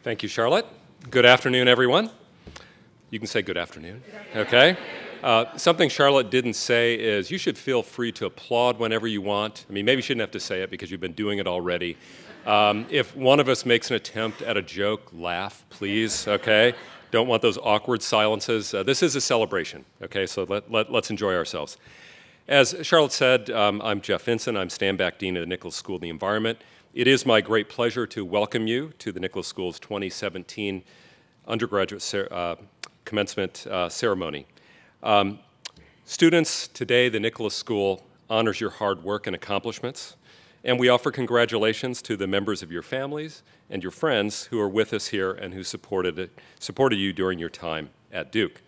Thank you, Charlotte. Good afternoon, everyone. You can say good afternoon, okay? Something Charlotte didn't say is you should feel free to applaud whenever you want. I mean, maybe you shouldn't have to say it because you've been doing it already. If one of us makes an attempt at a joke, laugh, please, okay? Don't want those awkward silences. This is a celebration, okay? So let's enjoy ourselves. As Charlotte said, I'm Jeff Vincent. I'm Stanback Dean of the Nicholas School of the Environment. It is my great pleasure to welcome you to the Nicholas School's 2017 undergraduate commencement ceremony. Students, today the Nicholas School honors your hard work and accomplishments, and we offer congratulations to the members of your families and your friends who are with us here and who supported you during your time at Duke.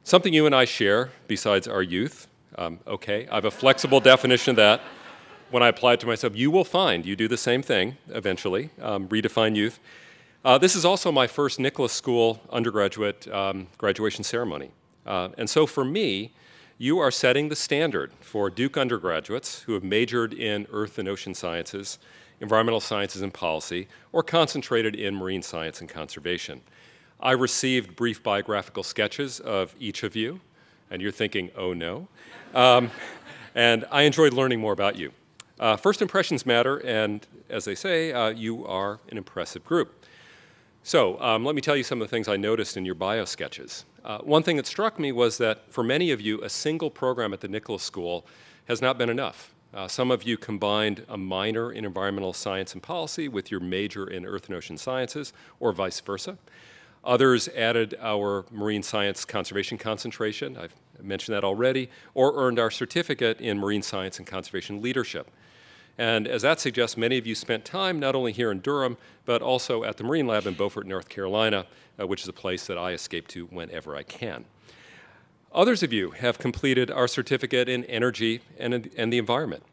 Something you and I share, besides our youth, okay, I have a flexible definition of that. When I apply it to myself, you will find you do the same thing eventually, redefine youth. This is also my first Nicholas School undergraduate graduation ceremony. And so for me, you are setting the standard for Duke undergraduates who have majored in earth and ocean sciences, environmental sciences and policy, or concentrated in marine science and conservation. I received brief biographical sketches of each of you, and you're thinking, oh no. And I enjoyed learning more about you. First impressions matter, and as they say, you are an impressive group. So let me tell you some of the things I noticed in your bio sketches. One thing that struck me was that for many of you, a single program at the Nicholas School has not been enough. Some of you combined a minor in environmental science and policy with your major in earth and ocean sciences, or vice versa. Others added our marine science conservation concentration, I've mentioned that already, or earned our certificate in marine science and conservation leadership. And as that suggests, many of you spent time not only here in Durham, but also at the Marine Lab in Beaufort, North Carolina, which is a place that I escape to whenever I can. Others of you have completed our certificate in energy and the environment.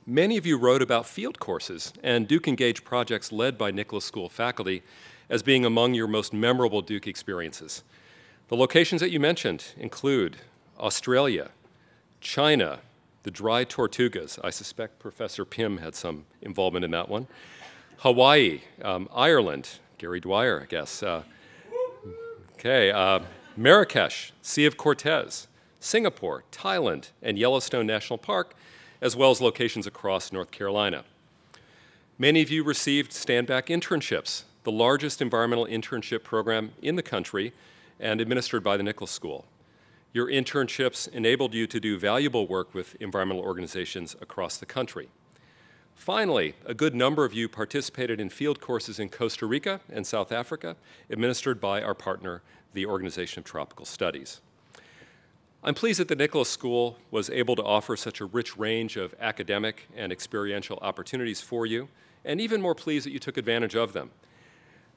Many of you wrote about field courses and Duke Engaged projects led by Nicholas School faculty as being among your most memorable Duke experiences. The locations that you mentioned include Australia, China, the dry Tortugas. I suspect Professor Pym had some involvement in that one. Hawaii, Ireland, Gary Dwyer, I guess. Marrakesh, Sea of Cortez, Singapore, Thailand, and Yellowstone National Park, as well as locations across North Carolina. Many of you received Stanback internships, the largest environmental internship program in the country and administered by the Nicholas School. Your internships enabled you to do valuable work with environmental organizations across the country. Finally, a good number of you participated in field courses in Costa Rica and South Africa, administered by our partner, the Organization of Tropical Studies. I'm pleased that the Nicholas School was able to offer such a rich range of academic and experiential opportunities for you, and even more pleased that you took advantage of them.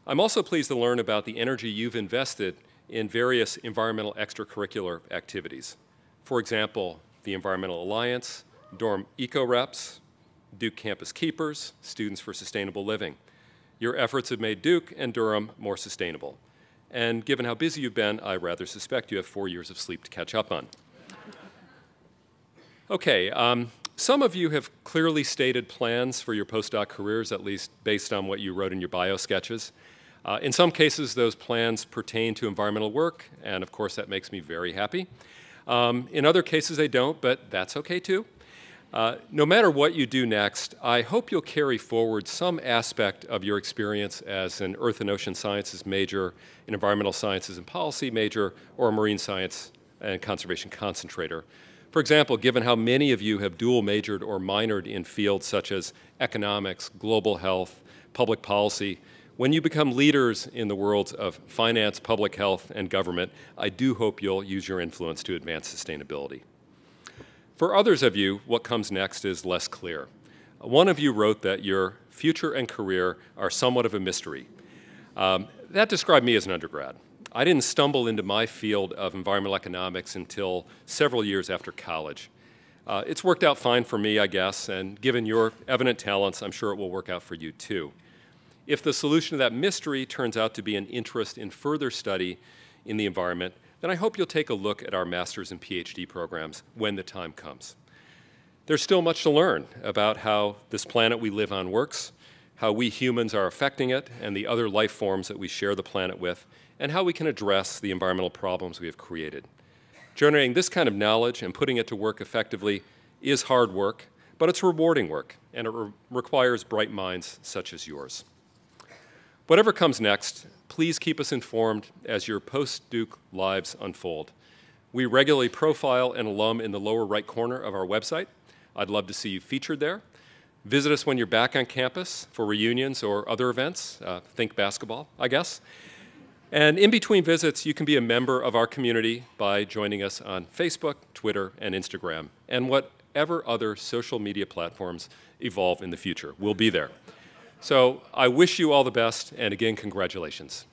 I'm also pleased to learn about the energy you've invested in various environmental extracurricular activities. For example, the Environmental Alliance, Dorm Eco-Reps, Duke Campus Keepers, Students for Sustainable Living. Your efforts have made Duke and Durham more sustainable. And given how busy you've been, I rather suspect you have 4 years of sleep to catch up on. Okay, some of you have clearly stated plans for your postdoc careers, at least based on what you wrote in your bio sketches. In some cases, those plans pertain to environmental work, and of course that makes me very happy. In other cases they don't, but that's okay too. No matter what you do next, I hope you'll carry forward some aspect of your experience as an earth and ocean sciences major, an environmental sciences and policy major, or a marine science and conservation concentrator. For example, given how many of you have dual majored or minored in fields such as economics, global health, public policy, when you become leaders in the worlds of finance, public health, and government, I do hope you'll use your influence to advance sustainability. For others of you, what comes next is less clear. One of you wrote that your future and career are somewhat of a mystery. That described me as an undergrad. I didn't stumble into my field of environmental economics until several years after college. It's worked out fine for me, I guess, and given your evident talents, I'm sure it will work out for you too. If the solution to that mystery turns out to be an interest in further study in the environment, then I hope you'll take a look at our master's and PhD programs when the time comes. There's still much to learn about how this planet we live on works, how we humans are affecting it and the other life forms that we share the planet with, and how we can address the environmental problems we have created. Generating this kind of knowledge and putting it to work effectively is hard work, but it's rewarding work, and it requires bright minds such as yours. Whatever comes next, please keep us informed as your post-Duke lives unfold. We regularly profile an alum in the lower right corner of our website. I'd love to see you featured there. Visit us when you're back on campus for reunions or other events. Think basketball, I guess. And in between visits, you can be a member of our community by joining us on Facebook, Twitter, and Instagram, and whatever other social media platforms evolve in the future. We'll be there. So I wish you all the best, and again, congratulations.